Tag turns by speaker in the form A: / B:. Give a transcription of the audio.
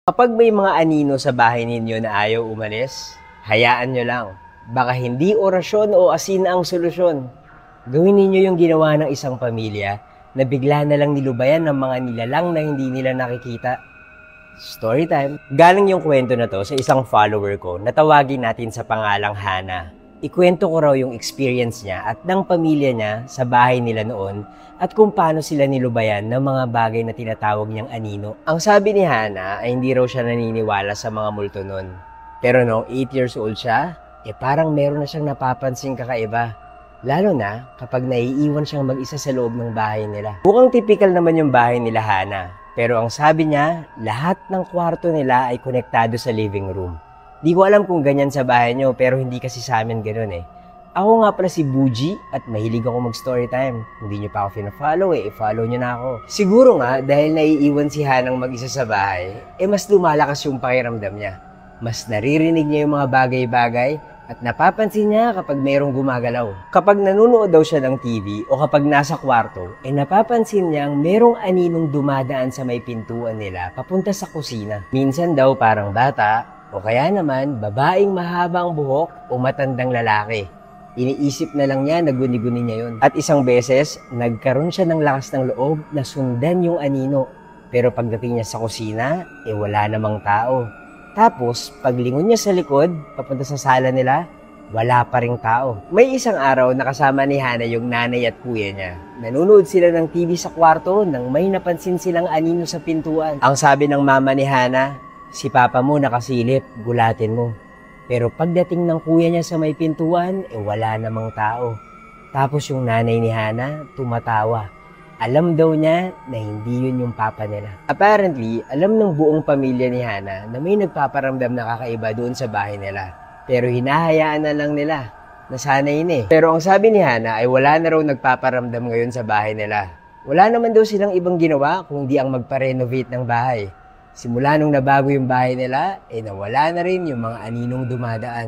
A: Kapag may mga anino sa bahay ninyo na ayaw umalis, hayaan nyo lang. Baka hindi orasyon o asin ang solusyon. Gawin ninyo yung ginawa ng isang pamilya na bigla na lang nilubayan ng mga nilalang na hindi nila nakikita. Story time. Galing yung kwento na to sa isang follower ko na tawagin natin sa pangalang Hana. Ikwento ko raw yung experience niya at ng pamilya niya sa bahay nila noon at kung paano sila nilubayan ng mga bagay na tinatawag niyang anino. Ang sabi ni Hana ay hindi raw siya naniniwala sa mga multo noon. Pero nung 8 years old siya, parang meron na siyang napapansing kakaiba. Lalo na kapag naiiwan siyang mag-isa sa loob ng bahay nila. Mukhang typical naman yung bahay nila Hana. Pero ang sabi niya, lahat ng kwarto nila ay konektado sa living room. Di ko alam kung ganyan sa bahay nyo, pero hindi kasi sa amin ganoon eh. Ako nga pala si Buji at mahilig ako mag-story time. Hindi nyo pa ako fina-follow i-follow nyo na ako. Siguro nga, dahil naiiwan si Hanang mag-isa sa bahay, mas lumalakas yung pakiramdam niya. Mas naririnig niya yung mga bagay-bagay at napapansin niya kapag mayroong gumagalaw. Kapag nanonood daw siya ng TV o kapag nasa kwarto, napapansin niyang mayroong aninong dumadaan sa may pintuan nila papunta sa kusina. Minsan daw parang bata, o kaya naman, babaeng mahabang buhok o matandang lalaki. Iniisip na lang niya na guni-guni niya yun. At isang beses, nagkaroon siya ng lakas ng loob na sundan yung anino. Pero pagdating niya sa kusina, wala namang tao. Tapos, paglingon niya sa likod, papunta sa sala nila, wala pa ring tao. May isang araw nakasama ni Hana yung nanay at kuya niya. Nanonood sila ng TV sa kwarto nang may napansin silang anino sa pintuan. Ang sabi ng mama ni Hana, si papa mo nakasilip, gulatin mo. Pero pagdating ng kuya niya sa may pintuan, wala namang tao. Tapos yung nanay ni Hana, tumatawa. Alam daw niya na hindi yun yung papa nila. Apparently, alam ng buong pamilya ni Hana na may nagpaparamdam na kakaiba doon sa bahay nila. Pero hinahayaan na lang nila. Nasanay na eh. Pero ang sabi ni Hana ay wala na raw nagpaparamdam ngayon sa bahay nila. Wala naman daw silang ibang ginawa kung di ang magpa-renovate ng bahay. Simula nung nabago yung bahay nila, nawala na rin yung mga aninong dumadaan.